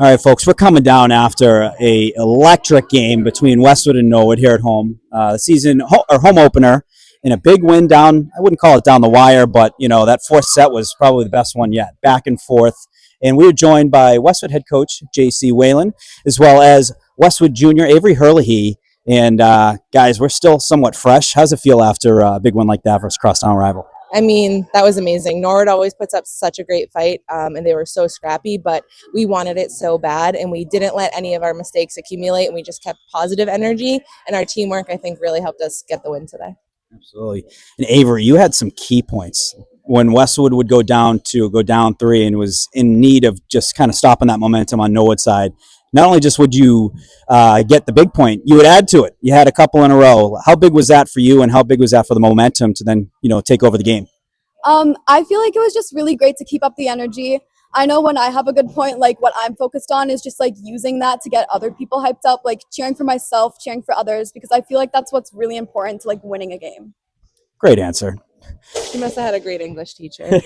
All right, folks, we're coming down after a electric game between Westwood and Norwood here at home. Home opener, and a big win down. I wouldn't call it down the wire, but that fourth set was probably the best one yet. Back and forth, and we were joined by Westwood head coach J.C. Whalen, as well as Westwood junior Avery Herlihy. And guys, we're still somewhat fresh. How's it feel after a big win like that versus crosstown rival? I mean, that was amazing. Norwood always puts up such a great fight, and they were so scrappy, but we wanted it so bad, and we didn't let any of our mistakes accumulate, and we just kept positive energy, and our teamwork, I think, really helped us get the win today. Absolutely. And Avery, you had some key points when Westwood would go down 3 and was in need of just kind of stopping that momentum on Norwood's side. Not only just would you get the big point, you would add to it. You had a couple in a row. How big was that for you, and how big was that for the momentum to then, take over the game? I feel like it was just really great to keep up the energy. I know when I have a good point, like what I'm focused on is just like using that to get other people hyped up, like cheering for myself, cheering for others, because I feel like that's what's really important to like winning a game. Great answer. You must have had a great English teacher.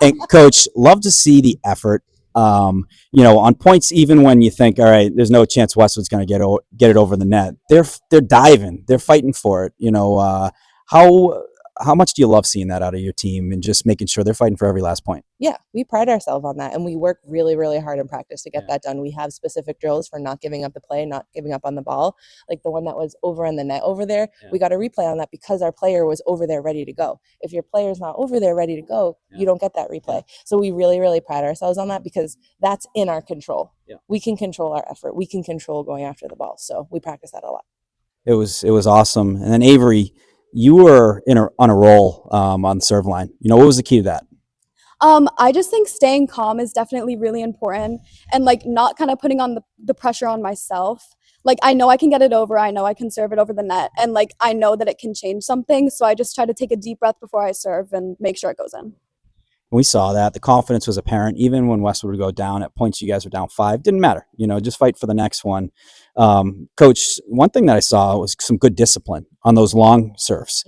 and Coach, love to see the effort. On points, even when you think, all right, there's no chance Westwood's going to get it over the net, they're diving, they're fighting for it. How much do you love seeing that out of your team and just making sure they're fighting for every last point? Yeah, we pride ourselves on that, and we work really, really hard in practice to get that done. We have specific drills for not giving up the play, not giving up on the ball. Like the one that was over in the net over there, we got a replay on that because our player was over there ready to go. If your player's not over there ready to go, you don't get that replay. So we really, really pride ourselves on that because that's in our control. Yeah. We can control our effort. We can control going after the ball. So we practice that a lot. It was awesome. And then Avery, you were on a roll on the serve line. What was the key to that? I just think staying calm is definitely really important, and like not kind of putting on the pressure on myself. Like I know I can get it over, I know I can serve it over the net, and like I know that it can change something. So I just try to take a deep breath before I serve and make sure it goes in. We saw that the confidence was apparent. Even when Westwood would go down at points, you guys were down 5. Didn't matter. Just fight for the next one. Coach, one thing that I saw was some good discipline on those long serves.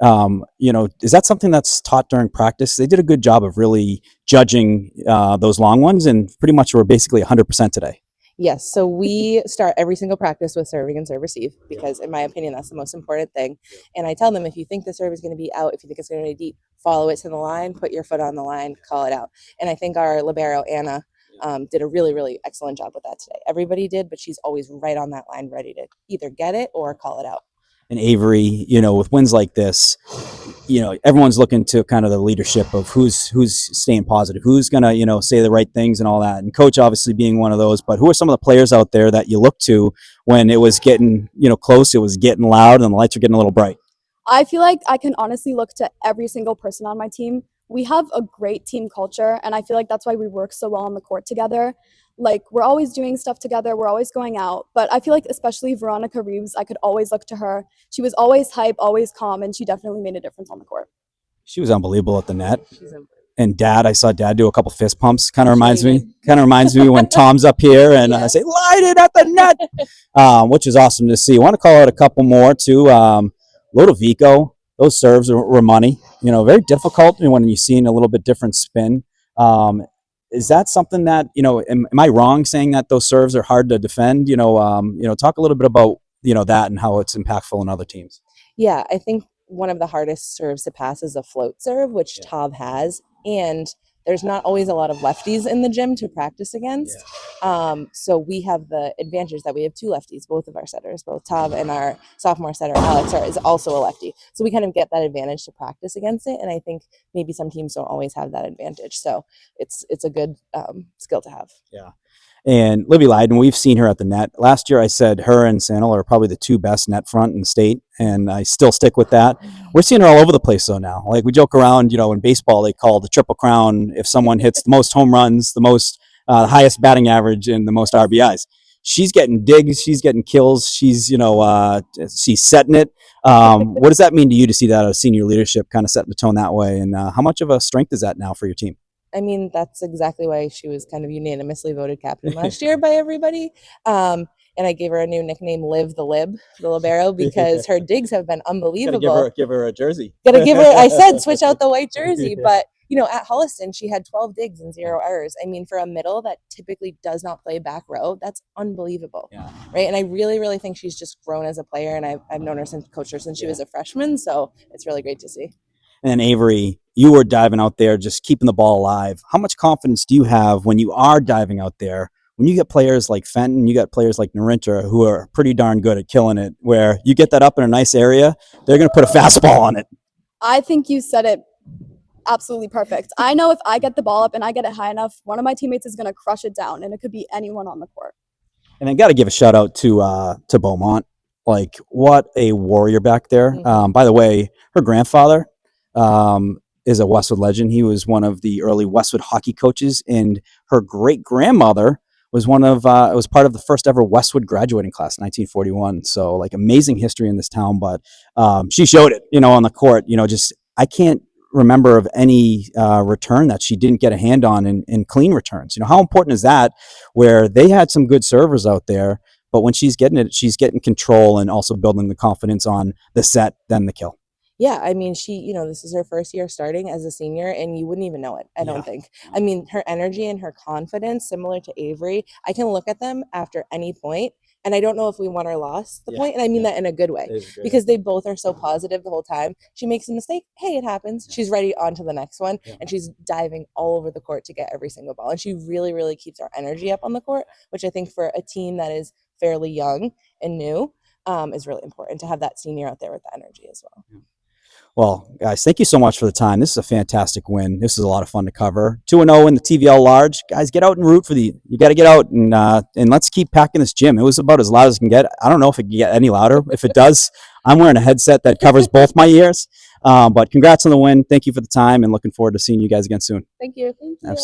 Mm-hmm. Is that something that's taught during practice? They did a good job of really judging those long ones, and pretty much were basically 100% today. Yes, so we start every single practice with serving and serve receive because, in my opinion, that's the most important thing. And I tell them, if you think the serve is going to be out, if you think it's going to be deep, follow it to the line, put your foot on the line, call it out. And I think our libero, Anna, did a really, really excellent job with that today. Everybody did, but she's always right on that line, ready to either get it or call it out. And Avery, with wins like this, everyone's looking to kind of the leadership of who's staying positive, who's going to, say the right things and all that. And Coach obviously being one of those, but who are some of the players out there that you look to when it was getting, close, it was getting loud and the lights are getting a little bright? I feel like I can honestly look to every single person on my team. We have a great team culture, and I feel like that's why we work so well on the court together. Like, we're always doing stuff together. We're always going out. But I feel like especially Veronica Reeves, I could always look to her. She was always hype, always calm, and she definitely made a difference on the court. She was unbelievable at the net. And I saw Dad do a couple fist pumps. Kind of reminds me when Tom's up here and I say, light it at the net, which is awesome to see. I want to call out a couple more too. Lodovico, those serves were money. Very difficult when you're seeing a little bit different spin. Is that something that, am I wrong saying that those serves are hard to defend? Talk a little bit about, that and how it's impactful in other teams. Yeah, I think one of the hardest serves to pass is a float serve, which Tav has. And there's not always a lot of lefties in the gym to practice against. So we have the advantage that we have 2 lefties, both of our setters, both Tav and our sophomore setter, Alex, is also a lefty. So we kind of get that advantage to practice against it. And I think maybe some teams don't always have that advantage. So it's a good skill to have. Yeah. And Libby Leiden, we've seen her at the net. Last year I said her and Sandal are probably the 2 best net front in the state, and I still stick with that. We're seeing her all over the place though now. Like we joke around, in baseball they call the Triple Crown if someone hits the most home runs, the highest batting average, and the most RBIs. She's getting digs, she's getting kills, she's setting it. What does that mean to you to see that as senior leadership kind of setting the tone that way, and how much of a strength is that now for your team? I mean, that's exactly why she was kind of unanimously voted captain last year by everybody. And I gave her a new nickname, Liv the Lib, the libero, because her digs have been unbelievable. Give her a jersey. Gotta give her, I said, switch out the white jersey. But, at Holliston, she had 12 digs and 0 errors. I mean, for a middle that typically does not play back row, that's unbelievable. Yeah. Right. And I really, really think she's just grown as a player. And I've known her coached her since she was a freshman. So it's really great to see. And then Avery, you were diving out there, just keeping the ball alive. How much confidence do you have when you are diving out there? When you get players like Fenton, you got players like Narinta who are pretty darn good at killing it, where you get that up in a nice area, they're going to put a fastball on it. I think you said it absolutely perfect. I know if I get the ball up and I get it high enough, one of my teammates is going to crush it down, and it could be anyone on the court. And I got to give a shout out to Beaumont. Like, what a warrior back there. By the way, her grandfather is a Westwood legend. He was one of the early Westwood hockey coaches, and her great grandmother was was part of the first ever Westwood graduating class in 1941. So, like, amazing history in this town. But she showed it, on the court. I can't remember of any return that she didn't get a hand on in clean returns. How important is that? Where they had some good servers out there, but when she's getting it, she's getting control and also building the confidence on the set, then the kill. Yeah, I mean, she, this is her first year starting as a senior, and you wouldn't even know it, I don't think. I mean, her energy and her confidence, similar to Avery, I can look at them after any point, and I don't know if we won or lost the point, and I mean that in a good way, because they both are so positive the whole time. She makes a mistake, hey, it happens. She's ready on to the next one, and she's diving all over the court to get every single ball, and she really, really keeps our energy up on the court, which I think for a team that is fairly young and new is really important to have that senior out there with the energy as well. Well, guys, thank you so much for the time. This is a fantastic win. This is a lot of fun to cover. 2-0 in the TVL Large. Guys, get out and root for you got to get out and let's keep packing this gym. It was about as loud as it can get. I don't know if it can get any louder. If it does, I'm wearing a headset that covers both my ears. But congrats on the win. Thank you for the time, and looking forward to seeing you guys again soon. Thank you. Absolutely.